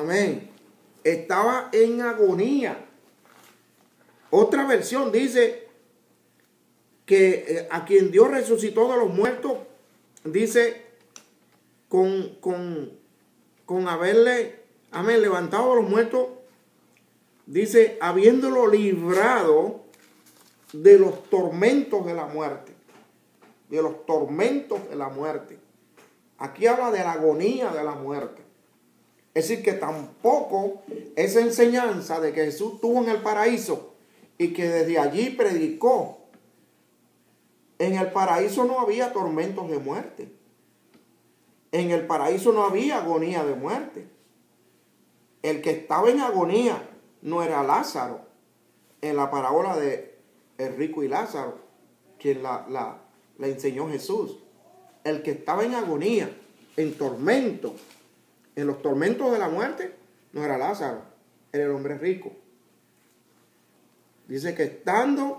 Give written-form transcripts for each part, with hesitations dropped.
Amén. Estaba en agonía. Otra versión dice que a quien Dios resucitó de los muertos, dice, con haberle, amén, levantado a los muertos, dice, habiéndolo librado de los tormentos de la muerte. De los tormentos de la muerte. Aquí habla de la agonía de la muerte. Es decir, que tampoco esa enseñanza de que Jesús estuvo en el paraíso y que desde allí predicó. En el paraíso no había tormentos de muerte. En el paraíso no había agonía de muerte. El que estaba en agonía no era Lázaro. En la parábola de el rico y Lázaro, quien la enseñó Jesús. El que estaba en agonía, en tormento, en los tormentos de la muerte, no era Lázaro, era el hombre rico. Dice que estando,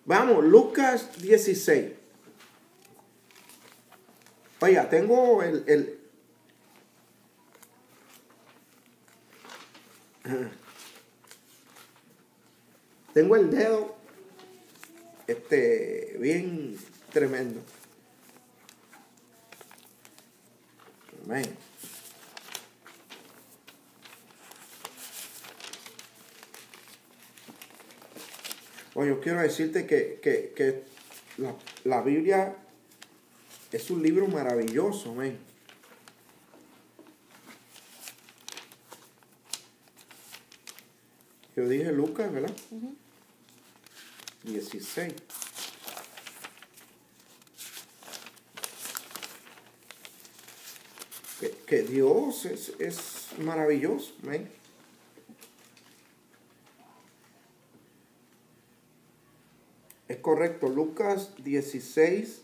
vamos, Lucas 16. Oiga, tengo tengo el dedo bien tremendo. Amén. Oye, yo quiero decirte que la Biblia es un libro maravilloso, amén. Yo dije Lucas, ¿verdad? 16. Que Dios es maravilloso, amén. Es correcto, Lucas 16.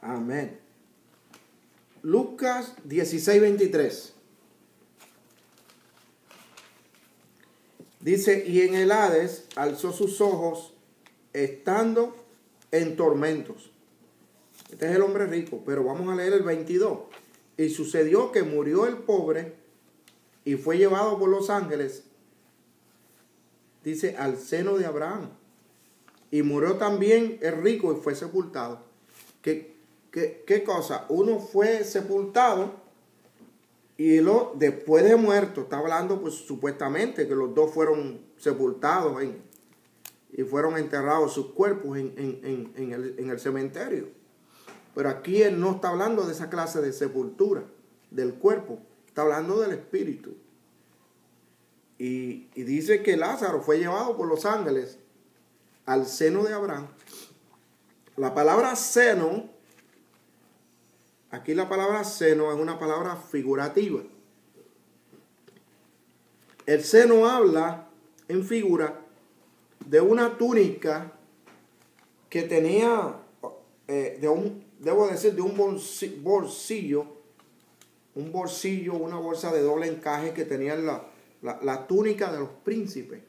Amén. Lucas 16, 23. Dice, y en el Hades alzó sus ojos estando en tormentos. Este es el hombre rico, pero vamos a leer el 22. Y sucedió que murió el pobre y fue llevado por los ángeles, dice, al seno de Abraham. Y murió también el rico y fue sepultado. ¿Qué cosa? Uno fue sepultado y después de muerto, está hablando pues supuestamente que los dos fueron sepultados y fueron enterrados sus cuerpos en el cementerio. Pero aquí él no está hablando de esa clase de sepultura del cuerpo, está hablando del espíritu. Y dice que Lázaro fue llevado por los ángeles al seno de Abraham. La palabra seno, aquí la palabra seno es una palabra figurativa. El seno habla en figura de una túnica que tenía de un bolsillo, una bolsa de doble encaje que tenía la túnica de los príncipes.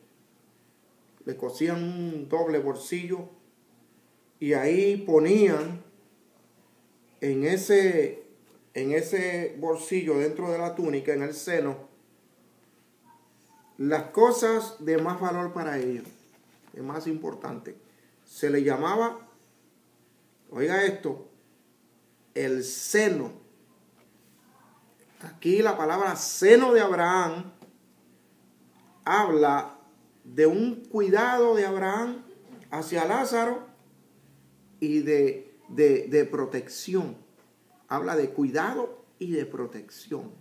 Le cosían un doble bolsillo y ahí ponían en ese bolsillo dentro de la túnica, en el seno, las cosas de más valor para ellos, de más importante. Se le llamaba, oiga esto, el seno. Aquí la palabra seno de Abraham habla de un cuidado de Abraham hacia Lázaro y de protección. Habla de cuidado y de protección.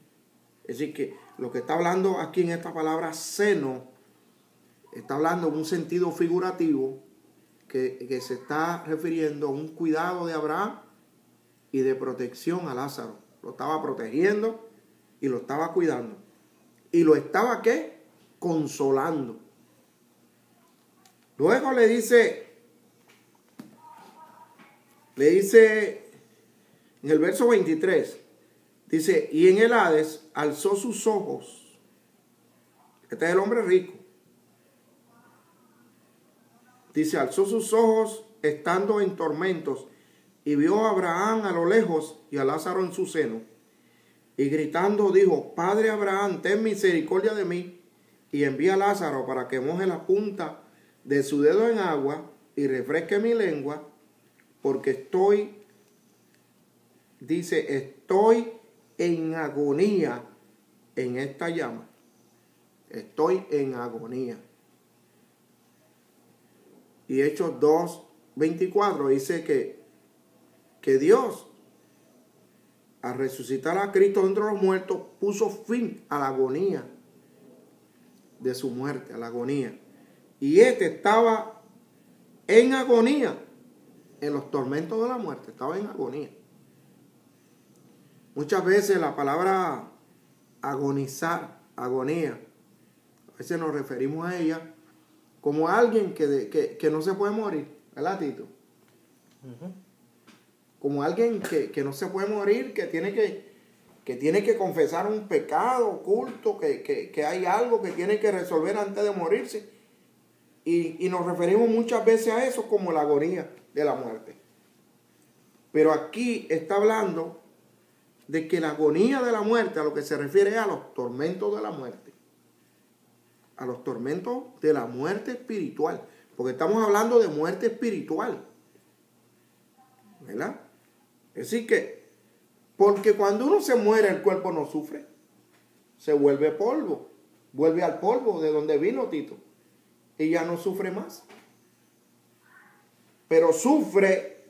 Es decir, que lo que está hablando aquí en esta palabra seno, está hablando en un sentido figurativo que se está refiriendo a un cuidado de Abraham y de protección a Lázaro. Lo estaba protegiendo y lo estaba cuidando. Y lo estaba, ¿qué? Consolando. Luego le dice en el verso 23, dice, y en el Hades alzó sus ojos. Este es el hombre rico. Dice, alzó sus ojos estando en tormentos y vio a Abraham a lo lejos y a Lázaro en su seno. Y gritando dijo, Padre Abraham, ten misericordia de mí y envía a Lázaro para que moje la punta de su dedo en agua y refresque mi lengua, porque estoy en agonía en esta llama. Estoy en agonía. Y Hechos 2:24 dice que Dios, al resucitar a Cristo entre los muertos, puso fin a la agonía de su muerte, a la agonía. Y estaba en agonía, en los tormentos de la muerte, estaba en agonía. Muchas veces la palabra agonizar, agonía, a veces nos referimos a ella como a alguien que no se puede morir, ¿verdad, Tito? Uh-huh. Como alguien que no se puede morir, que tiene que confesar un pecado oculto, que hay algo que tiene que resolver antes de morirse. Y nos referimos muchas veces a eso como la agonía de la muerte. Pero aquí está hablando de que la agonía de la muerte a lo que se refiere es a los tormentos de la muerte. A los tormentos de la muerte espiritual. Porque estamos hablando de muerte espiritual. ¿Verdad? Es decir que, porque cuando uno se muere el cuerpo no sufre. Se vuelve polvo. Vuelve al polvo de donde vino, Tito. Y ya no sufre más. Pero sufre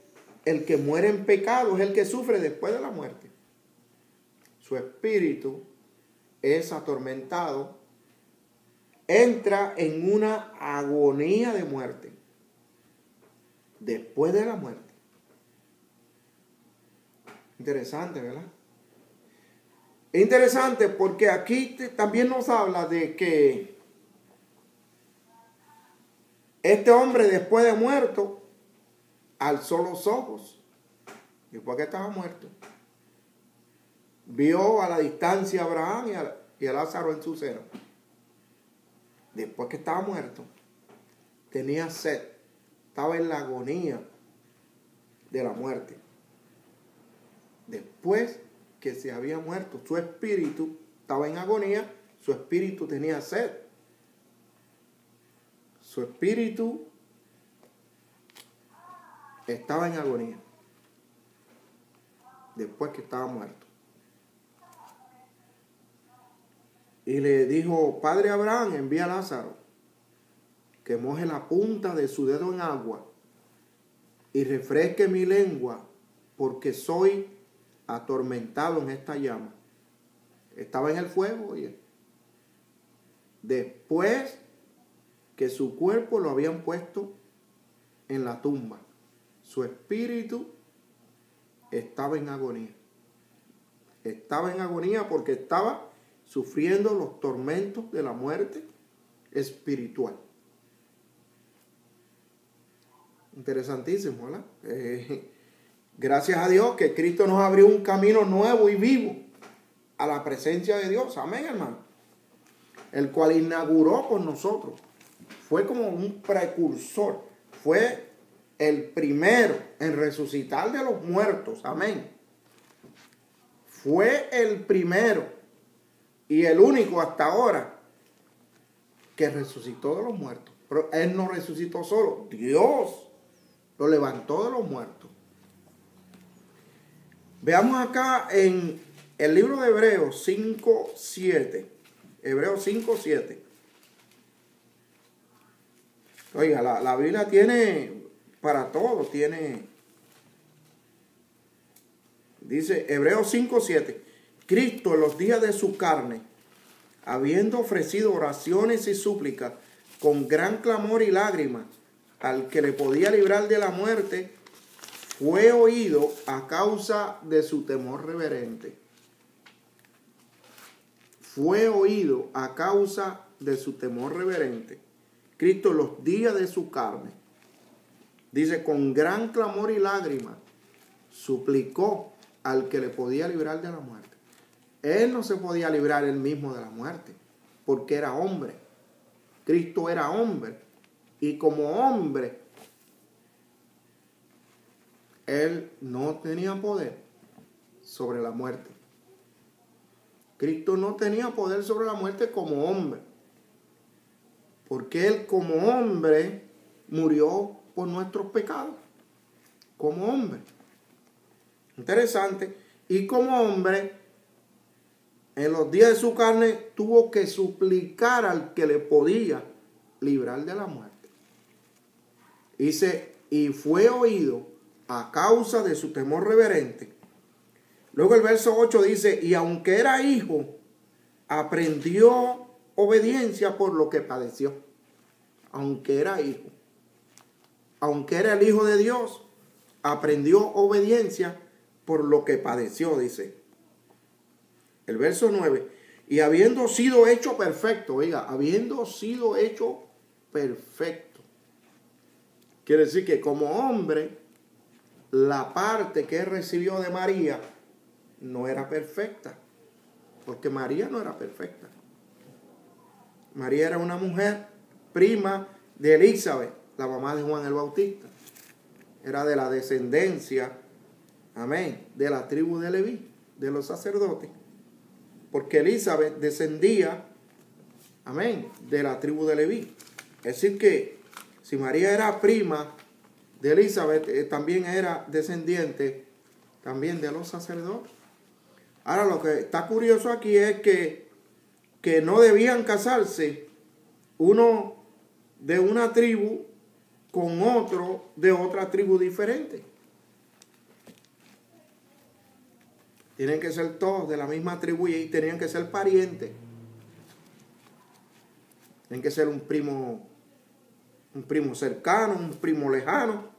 el que muere en pecado, es el que sufre después de la muerte. Su espíritu es atormentado, entra en una agonía de muerte después de la muerte. Interesante, ¿verdad? Es interesante porque aquí también nos habla de que este hombre, después de muerto, alzó los ojos, después que estaba muerto. Vio a la distancia a Abraham y a Lázaro en su seno. Después que estaba muerto, tenía sed, estaba en la agonía de la muerte. Después que se había muerto, su espíritu estaba en agonía, su espíritu tenía sed. Su espíritu estaba en agonía después que estaba muerto. Y le dijo, Padre Abraham, envía a Lázaro que moje la punta de su dedo en agua y refresque mi lengua, porque soy atormentado en esta llama. Estaba en el fuego, oye. Después que su cuerpo lo habían puesto en la tumba, su espíritu estaba en agonía. Estaba en agonía porque estaba sufriendo los tormentos de la muerte espiritual. Interesantísimo, ¿verdad? Gracias a Dios que Cristo nos abrió un camino nuevo y vivo a la presencia de Dios. Amén, hermano. El cual inauguró con nosotros. Fue como un precursor. Fue el primero en resucitar de los muertos. Amén. Fue el primero y el único hasta ahora que resucitó de los muertos. Pero Él no resucitó solo. Dios lo levantó de los muertos. Veamos acá en el libro de Hebreos 5:7. Hebreos 5:7. Oiga, la Biblia tiene para todo, dice Hebreos 5:7, Cristo en los días de su carne, habiendo ofrecido oraciones y súplicas con gran clamor y lágrimas al que le podía librar de la muerte, fue oído a causa de su temor reverente. Fue oído a causa de su temor reverente. Cristo en los días de su carne, dice, con gran clamor y lágrimas, suplicó al que le podía librar de la muerte. Él no se podía librar él mismo de la muerte, porque era hombre. Cristo era hombre. Y como hombre, él no tenía poder sobre la muerte. Cristo no tenía poder sobre la muerte como hombre, porque él como hombre murió por nuestros pecados, como hombre. Interesante. Y como hombre, en los días de su carne, tuvo que suplicar al que le podía librar de la muerte. Dice, y fue oído a causa de su temor reverente. Luego el verso 8 dice, y aunque era hijo, aprendió obediencia por lo que padeció. Aunque era hijo, aunque era el hijo de Dios, aprendió obediencia por lo que padeció, dice. El verso 9, y habiendo sido hecho perfecto, oiga, habiendo sido hecho perfecto. Quiere decir que como hombre, la parte que él recibió de María no era perfecta, porque María no era perfecta. María era una mujer prima de Elizabeth, la mamá de Juan el Bautista. Era de la descendencia, amén, de la tribu de Leví, de los sacerdotes. Porque Elizabeth descendía, amén, de la tribu de Leví. Es decir que si María era prima de Elizabeth, también era descendiente también de los sacerdotes. Ahora lo que está curioso aquí es que no debían casarse uno de una tribu con otro de otra tribu diferente. Tienen que ser todos de la misma tribu y tenían que ser parientes. Tienen que ser un primo cercano, un primo lejano.